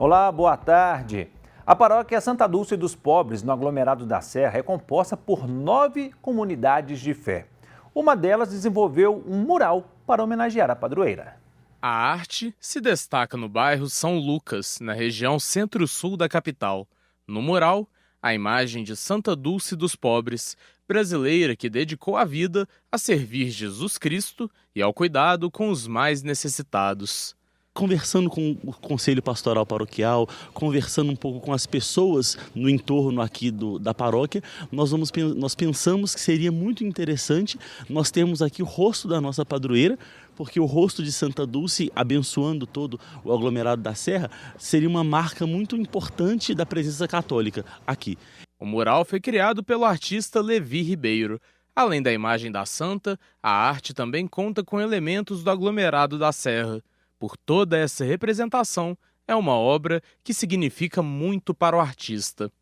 Olá, boa tarde. A paróquia Santa Dulce dos Pobres, no aglomerado da Serra, é composta por 9 comunidades de fé. Uma delas desenvolveu um mural para homenagear a padroeira. A arte se destaca no bairro São Lucas, na região centro-sul da capital. No mural, a imagem de Santa Dulce dos Pobres, brasileira que dedicou a vida a servir Jesus Cristo e ao cuidado com os mais necessitados. Conversando com o Conselho Pastoral Paroquial, conversando um pouco com as pessoas no entorno aqui da paróquia, nós pensamos que seria muito interessante nós termos aqui o rosto da nossa padroeira, porque o rosto de Santa Dulce, abençoando todo o aglomerado da Serra, seria uma marca muito importante da presença católica aqui. O mural foi criado pelo artista Levi Ribeiro. Além da imagem da santa, a arte também conta com elementos do aglomerado da Serra. Por toda essa representação, é uma obra que significa muito para o artista.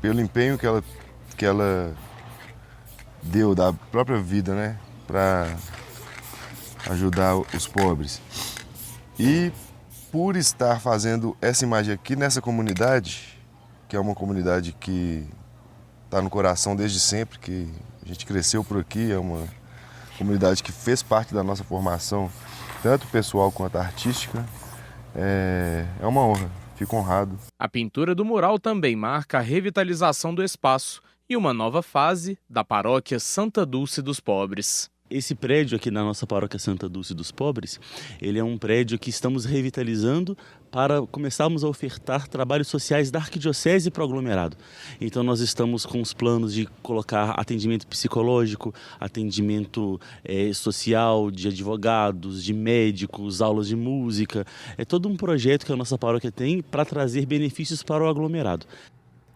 Pelo empenho que ela deu da própria vida, né, para ajudar os pobres. E por estar fazendo essa imagem aqui nessa comunidade, que é uma comunidade que está no coração desde sempre, que a gente cresceu por aqui, é uma comunidade que fez parte da nossa formação, tanto pessoal quanto artística, é uma honra, fico honrado. A pintura do mural também marca a revitalização do espaço e uma nova fase da paróquia Santa Dulce dos Pobres. Esse prédio aqui na nossa paróquia Santa Dulce dos Pobres, ele é um prédio que estamos revitalizando para começarmos a ofertar trabalhos sociais da arquidiocese para o aglomerado. Então nós estamos com os planos de colocar atendimento psicológico, atendimento social, de advogados, de médicos, aulas de música. É todo um projeto que a nossa paróquia tem para trazer benefícios para o aglomerado.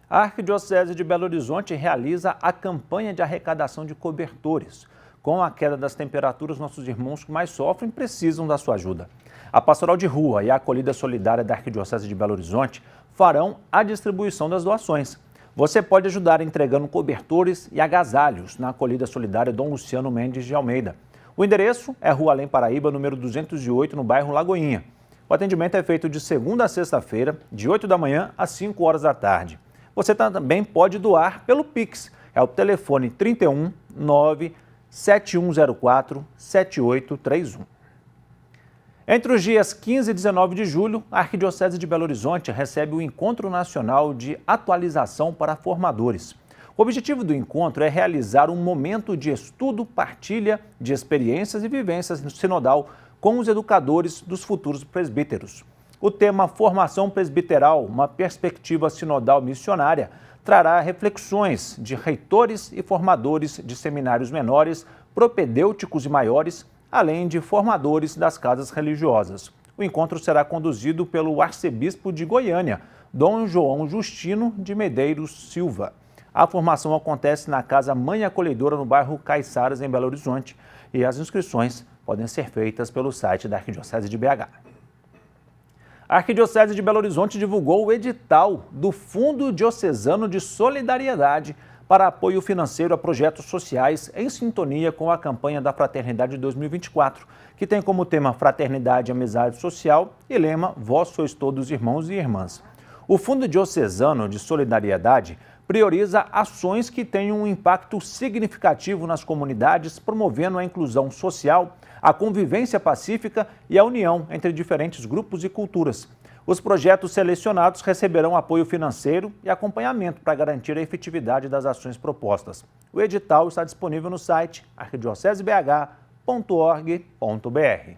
A Arquidiocese de Belo Horizonte realiza a campanha de arrecadação de cobertores. Com a queda das temperaturas, nossos irmãos que mais sofrem precisam da sua ajuda. A Pastoral de Rua e a Acolhida Solidária da Arquidiocese de Belo Horizonte farão a distribuição das doações. Você pode ajudar entregando cobertores e agasalhos na Acolhida Solidária Dom Luciano Mendes de Almeida. O endereço é Rua Além Paraíba, número 208, no bairro Lagoinha. O atendimento é feito de segunda a sexta-feira, de 8 da manhã às 5 horas da tarde. Você também pode doar pelo Pix. É o telefone 31 9 7104-7831. Entre os dias 15 e 19 de julho, a Arquidiocese de Belo Horizonte recebe o Encontro Nacional de Atualização para Formadores. O objetivo do encontro é realizar um momento de estudo, partilha de experiências e vivências sinodal com os educadores dos futuros presbíteros. O tema Formação Presbiteral, uma perspectiva sinodal missionária, trará reflexões de reitores e formadores de seminários menores, propedêuticos e maiores, além de formadores das casas religiosas. O encontro será conduzido pelo arcebispo de Goiânia, Dom João Justino de Medeiros Silva. A formação acontece na Casa Mãe Acolhedora, no bairro Caiçaras, em Belo Horizonte, e as inscrições podem ser feitas pelo site da Arquidiocese de BH. A Arquidiocese de Belo Horizonte divulgou o edital do Fundo Diocesano de Solidariedade para apoio financeiro a projetos sociais em sintonia com a campanha da Fraternidade 2024, que tem como tema Fraternidade e Amizade Social e lema Vós sois todos irmãos e irmãs. O Fundo Diocesano de Solidariedade prioriza ações que tenham um impacto significativo nas comunidades, promovendo a inclusão social, a convivência pacífica e a união entre diferentes grupos e culturas. Os projetos selecionados receberão apoio financeiro e acompanhamento para garantir a efetividade das ações propostas. O edital está disponível no site arquidiocesebh.org.br.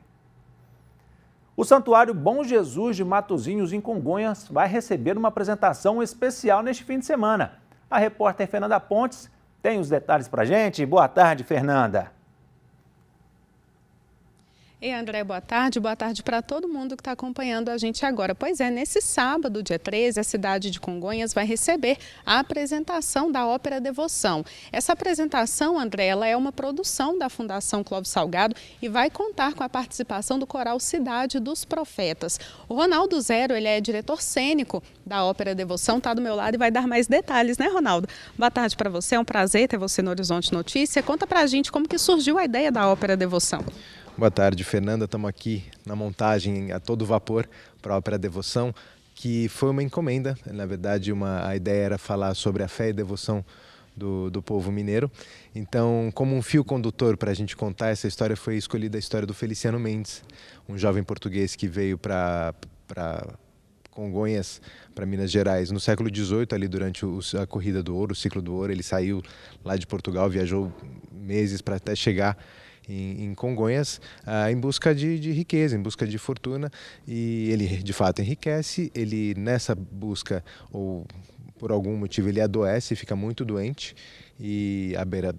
O Santuário Bom Jesus de Matozinhos, em Congonhas, vai receber uma apresentação especial neste fim de semana. A repórter Fernanda Pontes tem os detalhes para a gente. Boa tarde, Fernanda. Ei, André, boa tarde para todo mundo que está acompanhando a gente agora. Pois é, nesse sábado, dia 13, a cidade de Congonhas vai receber a apresentação da Ópera Devoção. Essa apresentação, André, ela é uma produção da Fundação Clóvis Salgado e vai contar com a participação do coral Cidade dos Profetas. O Ronaldo Zero, ele é diretor cênico da Ópera Devoção, está do meu lado e vai dar mais detalhes, né, Ronaldo? Boa tarde para você, é um prazer ter você no Horizonte Notícia. Conta para a gente como que surgiu a ideia da Ópera Devoção. Boa tarde, Fernanda. Estamos aqui na montagem a todo vapor para a Ópera Devoção, que foi uma encomenda. Na verdade, a ideia era falar sobre a fé e devoção do povo mineiro. Então, como um fio condutor para a gente contar essa história, foi escolhida a história do Feliciano Mendes, um jovem português que veio para Congonhas, para Minas Gerais, no século XVIII, ali durante a Corrida do Ouro, o Ciclo do Ouro. Ele saiu lá de Portugal, viajou meses para até chegar em Congonhas, em busca de riqueza, em busca de fortuna, e ele de fato enriquece. Ele, nessa busca, ou por algum motivo, ele adoece, fica muito doente e à beira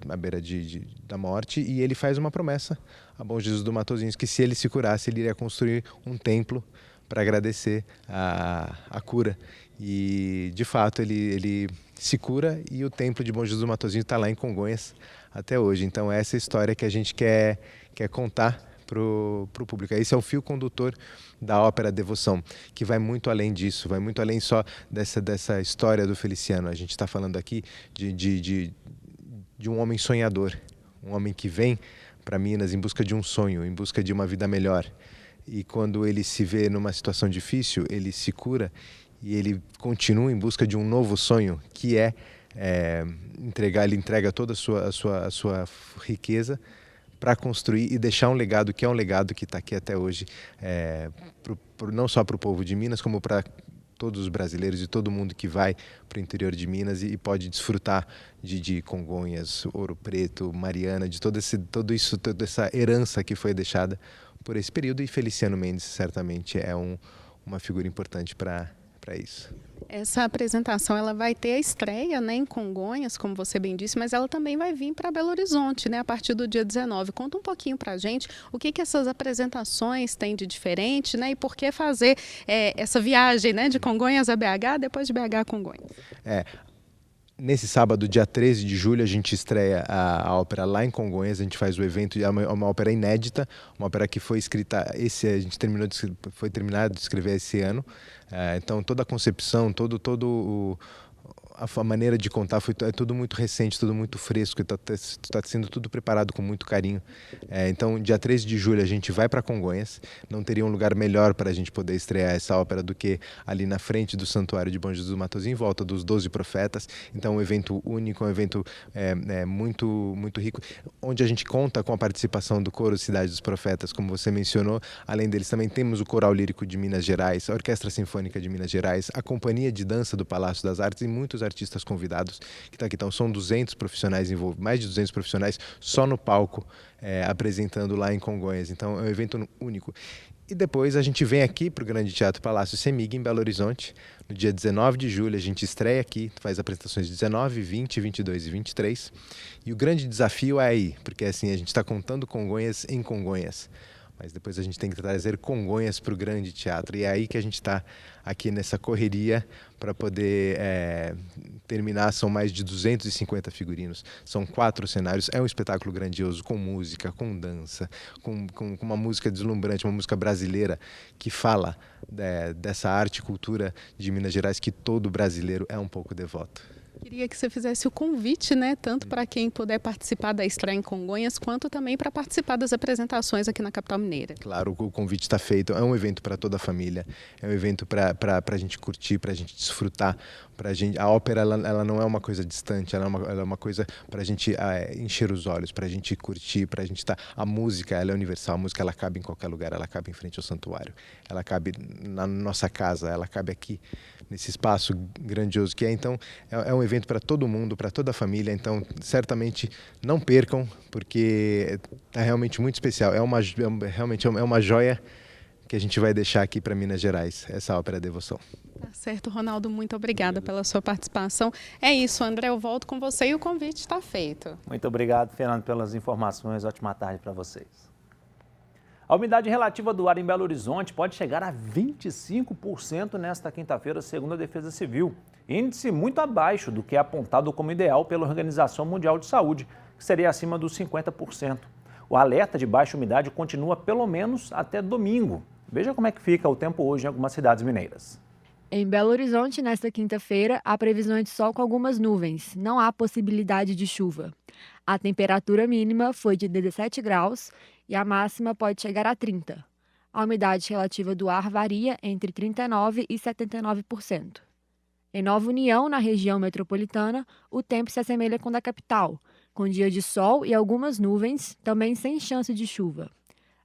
da morte, e ele faz uma promessa a Bom Jesus do Matosinhos que, se ele se curasse, ele iria construir um templo para agradecer a cura. E de fato ele se cura, e o templo de Bom Jesus do Matosinhos está lá em Congonhas até hoje. Então essa é a história que a gente quer contar para o público. Esse é o fio condutor da ópera Devoção, que vai muito além disso, vai muito além só dessa história do Feliciano. A gente está falando aqui de um homem sonhador, um homem que vem para Minas em busca de um sonho, em busca de uma vida melhor. E quando ele se vê numa situação difícil, ele se cura e ele continua em busca de um novo sonho, que ele entrega toda a sua riqueza para construir e deixar um legado, que é um legado que está aqui até hoje, não só para o povo de Minas, como para todos os brasileiros e todo mundo que vai para o interior de Minas e pode desfrutar de Congonhas, Ouro Preto, Mariana, de toda essa herança que foi deixada por esse período. E Feliciano Mendes certamente é uma figura importante para isso. Essa apresentação ela vai ter a estreia, né, em Congonhas, como você bem disse, mas ela também vai vir para Belo Horizonte, né, a partir do dia 19. Conta um pouquinho para a gente o que essas apresentações têm de diferente, né, e por que fazer essa viagem, né, de Congonhas a BH, depois de BH a Congonhas. Nesse sábado, dia 13 de julho, a gente estreia a ópera lá em Congonhas. A gente faz o evento, é uma ópera inédita, uma ópera que foi escrita, foi terminado de escrever esse ano. Então toda a concepção, a maneira de contar é tudo muito recente, tudo muito fresco, está sendo tudo preparado com muito carinho. Então, dia 13 de julho a gente vai para Congonhas. Não teria um lugar melhor para a gente poder estrear essa ópera do que ali na frente do Santuário de Bom Jesus do Matosinhos, em volta dos 12 profetas. Então, um evento único, um evento muito, muito rico, onde a gente conta com a participação do Coro Cidade dos Profetas, como você mencionou. Além deles, também temos o Coral Lírico de Minas Gerais, a Orquestra Sinfônica de Minas Gerais, a Companhia de Dança do Palácio das Artes e muitos artistas convidados que estão aqui. Então, são 200 profissionais envolvidos, mais de 200 profissionais só no palco, apresentando lá em Congonhas. Então, é um evento único. E depois a gente vem aqui para o Grande Teatro Palácio Semig, em Belo Horizonte. No dia 19 de julho, a gente estreia aqui, faz apresentações 19, 20, 22 e 23. E o grande desafio é aí, porque assim, a gente está contando Congonhas em Congonhas. Mas depois a gente tem que trazer Congonhas para o Grande Teatro. E é aí que a gente está aqui nessa correria para poder terminar. São mais de 250 figurinos, são 4 cenários. É um espetáculo grandioso, com música, com dança, com uma música deslumbrante, uma música brasileira que fala dessa arte e cultura de Minas Gerais que todo brasileiro é um pouco devoto. Queria que você fizesse o convite, né, tanto para quem puder participar da estreia em Congonhas, quanto também para participar das apresentações aqui na capital mineira. Claro, o convite está feito. É um evento para toda a família, é um evento para a gente curtir, para a gente desfrutar. A ópera ela não é uma coisa distante, ela é uma coisa para a gente encher os olhos, para a gente curtir, para a gente estar. A música ela é universal, a música ela cabe em qualquer lugar, ela cabe em frente ao santuário, ela cabe na nossa casa, ela cabe aqui nesse espaço grandioso que é. Então é um evento para todo mundo, para toda a família. Então certamente não percam, porque é realmente muito especial. Realmente é uma joia que a gente vai deixar aqui para Minas Gerais, essa ópera Devoção. Tá certo, Ronaldo, muito obrigada pela sua participação. É isso, André, eu volto com você e o convite está feito. Muito obrigado, Fernando, pelas informações. Ótima tarde para vocês. A umidade relativa do ar em Belo Horizonte pode chegar a 25% nesta quinta-feira, segundo a Defesa Civil. Índice muito abaixo do que é apontado como ideal pela Organização Mundial de Saúde, que seria acima dos 50%. O alerta de baixa umidade continua pelo menos até domingo. Veja como é que fica o tempo hoje em algumas cidades mineiras. Em Belo Horizonte, nesta quinta-feira, há previsões de sol com algumas nuvens. Não há possibilidade de chuva. A temperatura mínima foi de 17 graus e a máxima pode chegar a 30. A umidade relativa do ar varia entre 39% e 79%. Em Nova União, na região metropolitana, o tempo se assemelha com o da capital, com dia de sol e algumas nuvens, também sem chance de chuva.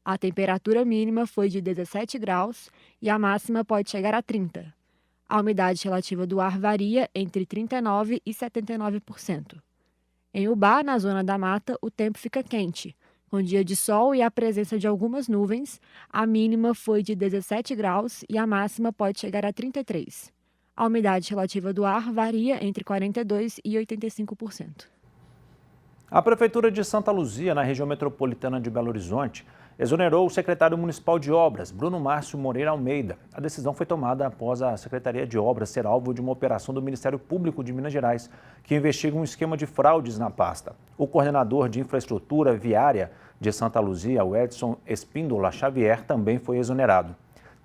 A temperatura mínima foi de 17 graus e a máxima pode chegar a 30. A umidade relativa do ar varia entre 39% e 79%. Em Ubá, na zona da mata, o tempo fica quente, com dia de sol e a presença de algumas nuvens. A mínima foi de 17 graus e a máxima pode chegar a 33. A umidade relativa do ar varia entre 42% e 85%. A Prefeitura de Santa Luzia, na região metropolitana de Belo Horizonte, exonerou o secretário municipal de obras, Bruno Márcio Moreira Almeida. A decisão foi tomada após a Secretaria de Obras ser alvo de uma operação do Ministério Público de Minas Gerais, que investiga um esquema de fraudes na pasta. O coordenador de infraestrutura viária de Santa Luzia, o Edson Espíndola Xavier, também foi exonerado.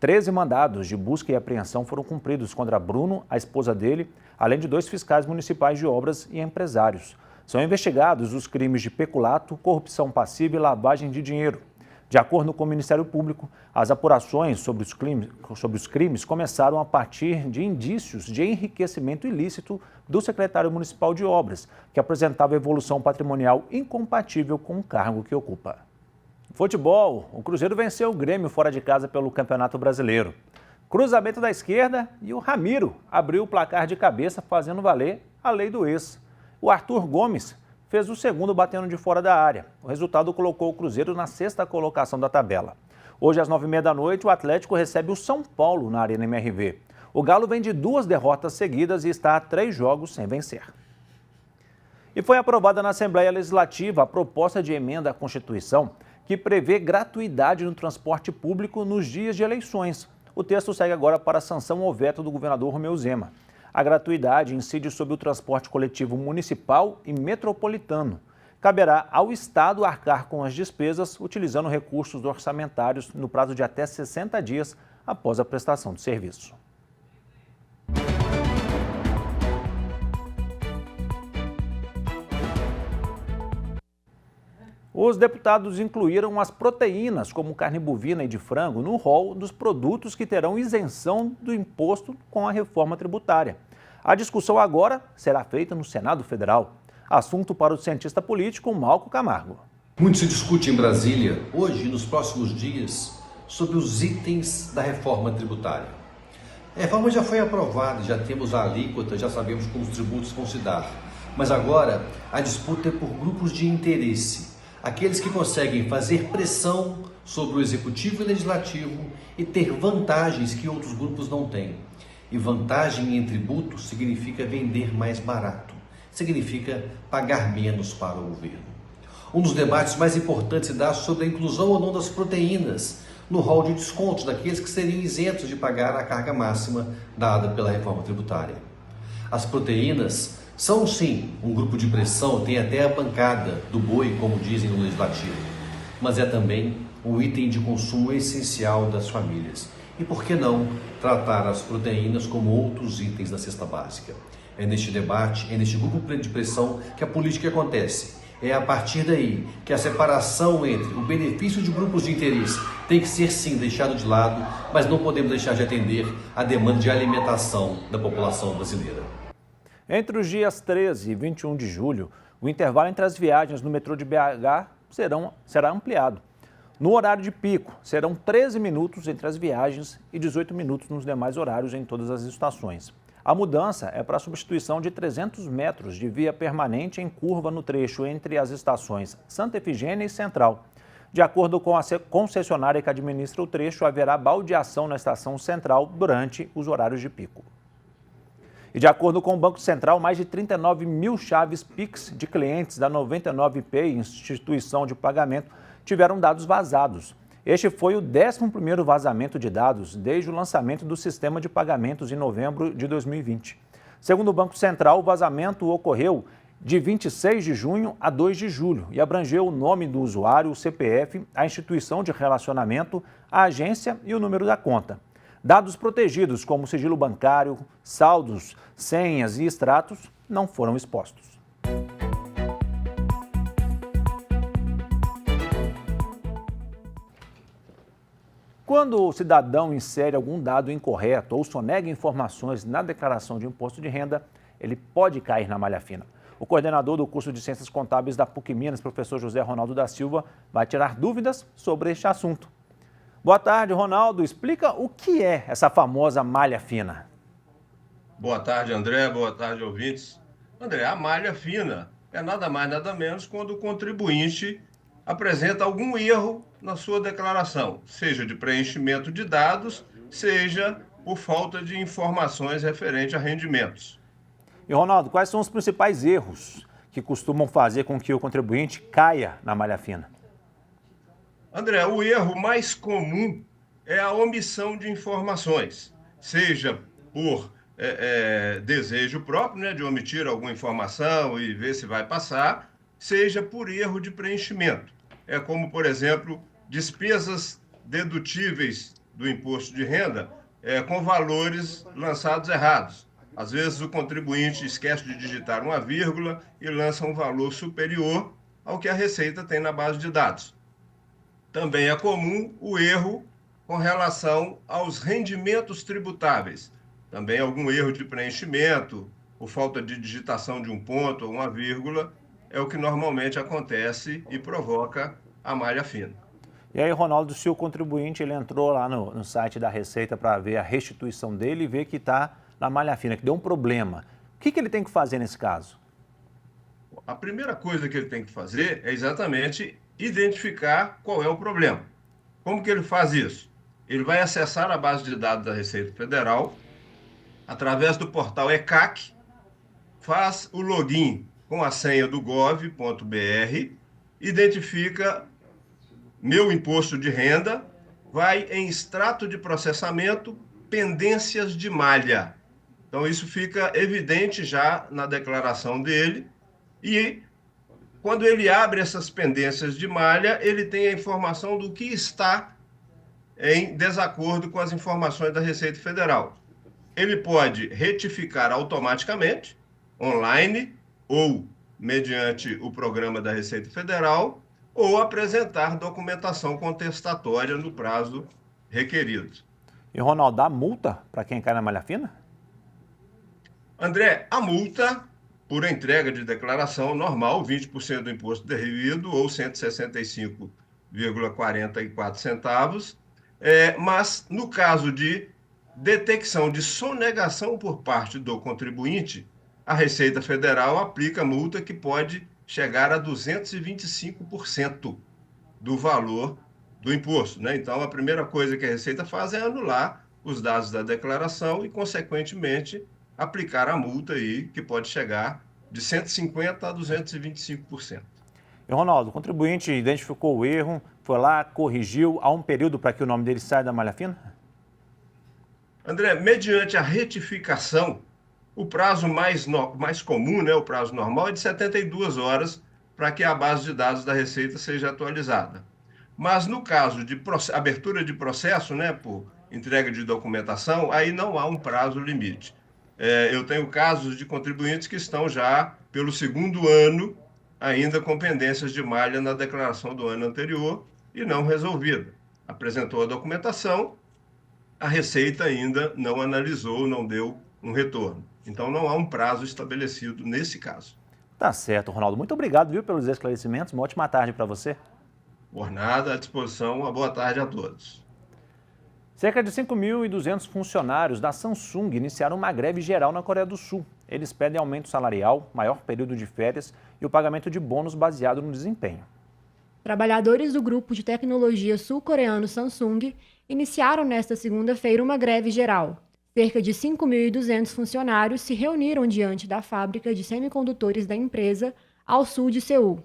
13 mandados de busca e apreensão foram cumpridos contra Bruno, a esposa dele, além de 2 fiscais municipais de obras e empresários. São investigados os crimes de peculato, corrupção passiva e lavagem de dinheiro. De acordo com o Ministério Público, as apurações sobre os crimes começaram a partir de indícios de enriquecimento ilícito do secretário municipal de obras, que apresentava evolução patrimonial incompatível com o cargo que ocupa. Futebol, o Cruzeiro venceu o Grêmio fora de casa pelo Campeonato Brasileiro. Cruzamento da esquerda e o Ramiro abriu o placar de cabeça, fazendo valer a lei do ex. O Arthur Gomes fez o segundo batendo de fora da área. O resultado colocou o Cruzeiro na 6ª colocação da tabela. Hoje, às 9h30 o Atlético recebe o São Paulo na Arena MRV. O Galo vem de 2 derrotas seguidas e está a 3 jogos sem vencer. E foi aprovada na Assembleia Legislativa a proposta de emenda à Constituição que prevê gratuidade no transporte público nos dias de eleições. O texto segue agora para a sanção ou veto do governador Romeu Zema. A gratuidade incide sobre o transporte coletivo municipal e metropolitano. Caberá ao Estado arcar com as despesas utilizando recursos orçamentários no prazo de até 60 dias após a prestação de serviço. Os deputados incluíram as proteínas, como carne bovina e de frango, no rol dos produtos que terão isenção do imposto com a reforma tributária. A discussão agora será feita no Senado Federal. Assunto para o cientista político Malco Camargo. Muito se discute em Brasília, hoje e nos próximos dias, sobre os itens da reforma tributária. A reforma já foi aprovada, já temos a alíquota, já sabemos como os tributos vão se dar. Mas agora a disputa é por grupos de interesse. Aqueles que conseguem fazer pressão sobre o Executivo e Legislativo e ter vantagens que outros grupos não têm. E vantagem em tributos significa vender mais barato, significa pagar menos para o governo. Um dos debates mais importantes se dá sobre a inclusão ou não das proteínas no rol de descontos daqueles que seriam isentos de pagar a carga máxima dada pela reforma tributária. As proteínas são, sim, um grupo de pressão, tem até a bancada do boi, como dizem no Legislativo, mas é também um item de consumo essencial das famílias. E por que não tratar as proteínas como outros itens da cesta básica? É neste debate, é neste grupo de pressão que a política acontece. É a partir daí que a separação entre o benefício de grupos de interesse tem que ser, sim, deixado de lado, mas não podemos deixar de atender a demanda de alimentação da população brasileira. Entre os dias 13 e 21 de julho, o intervalo entre as viagens no metrô de BH será ampliado. No horário de pico, serão 13 minutos entre as viagens e 18 minutos nos demais horários em todas as estações. A mudança é para a substituição de 300 metros de via permanente em curva no trecho entre as estações Santa Efigênia e Central. De acordo com a concessionária que administra o trecho, haverá baldeação na estação Central durante os horários de pico. E de acordo com o Banco Central, mais de 39 mil chaves Pix de clientes da 99Pay, instituição de pagamento, tiveram dados vazados. Este foi o 11º vazamento de dados desde o lançamento do sistema de pagamentos em novembro de 2020. Segundo o Banco Central, o vazamento ocorreu de 26 de junho a 2 de julho e abrangeu o nome do usuário, o CPF, a instituição de relacionamento, a agência e o número da conta. Dados protegidos, como sigilo bancário, saldos, senhas e extratos, não foram expostos. Quando o cidadão insere algum dado incorreto ou sonega informações na declaração de imposto de renda, ele pode cair na malha fina. O coordenador do curso de Ciências Contábeis da PUC Minas, professor José Ronaldo da Silva, vai tirar dúvidas sobre este assunto. Boa tarde, Ronaldo. Explica o que é essa famosa malha fina. Boa tarde, André. Boa tarde, ouvintes. André, a malha fina é nada mais, nada menos quando o contribuinte apresenta algum erro na sua declaração, seja de preenchimento de dados, seja por falta de informações referentes a rendimentos. E, Ronaldo, quais são os principais erros que costumam fazer com que o contribuinte caia na malha fina? André, o erro mais comum é a omissão de informações, seja por desejo próprio, né, de omitir alguma informação e ver se vai passar, seja por erro de preenchimento. É como, por exemplo, despesas dedutíveis do imposto de renda com valores lançados errados. Às vezes o contribuinte esquece de digitar uma vírgula e lança um valor superior ao que a Receita tem na base de dados. Também é comum o erro com relação aos rendimentos tributáveis. Também algum erro de preenchimento, ou falta de digitação de um ponto ou uma vírgula, é o que normalmente acontece e provoca a malha fina. E aí, Ronaldo, se o contribuinte ele entrou lá no site da Receita para ver a restituição dele e vê que está na malha fina, que deu um problema, o que ele tem que fazer nesse caso? A primeira coisa que ele tem que fazer é exatamente identificar qual é o problema. Como que ele faz isso? Ele vai acessar a base de dados da Receita Federal, através do portal ECAC, faz o login com a senha do gov.br, identifica meu imposto de renda, vai em extrato de processamento, pendências de malha. Então, isso fica evidente já na declaração dele e quando ele abre essas pendências de malha, ele tem a informação do que está em desacordo com as informações da Receita Federal. Ele pode retificar automaticamente, online, ou mediante o programa da Receita Federal, ou apresentar documentação contestatória no prazo requerido. E, Ronaldo, dá multa para quem cai na malha fina? André, a multa por entrega de declaração normal, 20% do imposto devido ou 165,44 centavos, mas no caso de detecção de sonegação por parte do contribuinte, a Receita Federal aplica multa que pode chegar a 225% do valor do imposto, né? Então, a primeira coisa que a Receita faz é anular os dados da declaração e, consequentemente, aplicar a multa aí, que pode chegar de 150% a 225%. E, Ronaldo, o contribuinte identificou o erro, foi lá, corrigiu, há um período para que o nome dele saia da malha fina? André, mediante a retificação, o prazo mais comum, né, o prazo normal, é de 72 horas para que a base de dados da Receita seja atualizada. Mas no caso de abertura de processo, né, por entrega de documentação, aí não há um prazo limite. Eu tenho casos de contribuintes que estão já pelo segundo ano, ainda com pendências de malha na declaração do ano anterior e não resolvida. Apresentou a documentação, a Receita ainda não analisou, não deu um retorno. Então, não há um prazo estabelecido nesse caso. Tá certo, Ronaldo. Muito obrigado, viu, pelos esclarecimentos. Uma ótima tarde para você. Por nada, à disposição. Uma boa tarde a todos. Cerca de 5.200 funcionários da Samsung iniciaram uma greve geral na Coreia do Sul. Eles pedem aumento salarial, maior período de férias e o pagamento de bônus baseado no desempenho. Trabalhadores do grupo de tecnologia sul-coreano Samsung iniciaram nesta segunda-feira uma greve geral. Cerca de 5.200 funcionários se reuniram diante da fábrica de semicondutores da empresa ao sul de Seul.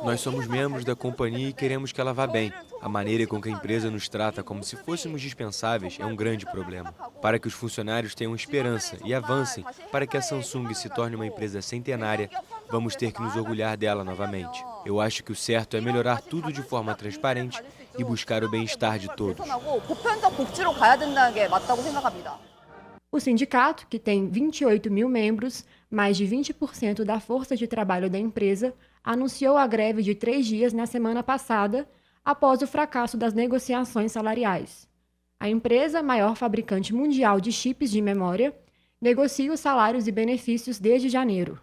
Nós somos membros da companhia e queremos que ela vá bem. A maneira com que a empresa nos trata como se fôssemos dispensáveis é um grande problema. Para que os funcionários tenham esperança e avancem para que a Samsung se torne uma empresa centenária, vamos ter que nos orgulhar dela novamente. Eu acho que o certo é melhorar tudo de forma transparente e buscar o bem-estar de todos. O sindicato, que tem 28 mil membros, mais de 20% da força de trabalho da empresa, anunciou a greve de 3 dias na semana passada, após o fracasso das negociações salariais. A empresa, maior fabricante mundial de chips de memória, negocia os salários e benefícios desde janeiro.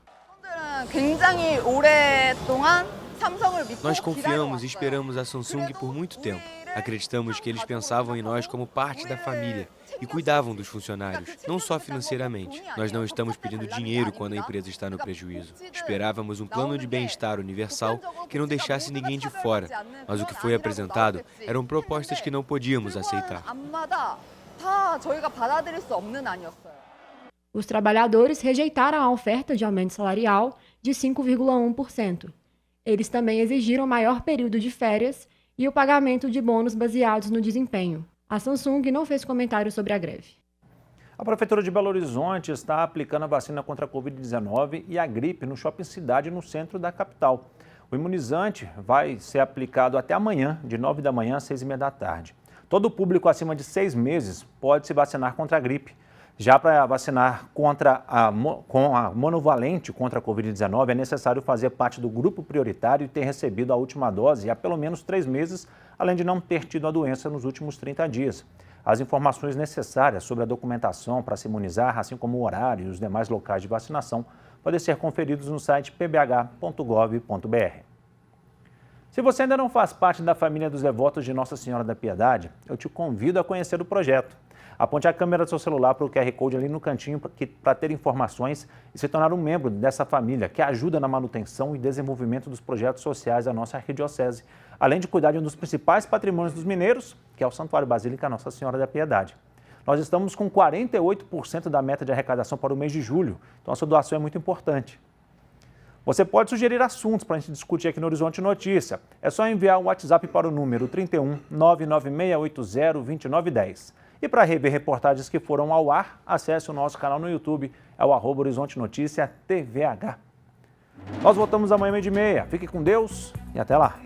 Nós confiamos e esperamos a Samsung por muito tempo. Acreditamos que eles pensavam em nós como parte da família e cuidavam dos funcionários, não só financeiramente. Nós não estamos pedindo dinheiro quando a empresa está no prejuízo. Esperávamos um plano de bem-estar universal que não deixasse ninguém de fora, mas o que foi apresentado eram propostas que não podíamos aceitar. Os trabalhadores rejeitaram a oferta de aumento salarial de 5,1%. Eles também exigiram maior período de férias e o pagamento de bônus baseados no desempenho. A Samsung não fez comentário sobre a greve. A Prefeitura de Belo Horizonte está aplicando a vacina contra a Covid-19 e a gripe no Shopping Cidade, no centro da capital. O imunizante vai ser aplicado até amanhã, de 9 da manhã às 6h30 da tarde. Todo o público acima de 6 meses pode se vacinar contra a gripe. Já para vacinar com a monovalente contra a Covid-19, é necessário fazer parte do grupo prioritário e ter recebido a última dose há pelo menos 3 meses, além de não ter tido a doença nos últimos 30 dias. As informações necessárias sobre a documentação para se imunizar, assim como o horário e os demais locais de vacinação, podem ser conferidos no site pbh.gov.br. Se você ainda não faz parte da família dos devotos de Nossa Senhora da Piedade, eu te convido a conhecer o projeto. Aponte a câmera do seu celular para o QR Code ali no cantinho para ter informações e se tornar um membro dessa família que ajuda na manutenção e desenvolvimento dos projetos sociais da nossa arquidiocese, além de cuidar de um dos principais patrimônios dos mineiros, que é o Santuário Basílica Nossa Senhora da Piedade. Nós estamos com 48% da meta de arrecadação para o mês de julho, então a sua doação é muito importante. Você pode sugerir assuntos para a gente discutir aqui no Horizonte Notícia. É só enviar um WhatsApp para o número 31 99680 2910. E para rever reportagens que foram ao ar, acesse o nosso canal no YouTube, é o @Horizonte Notícia TVH. Nós voltamos amanhã 12h30. Fique com Deus e até lá.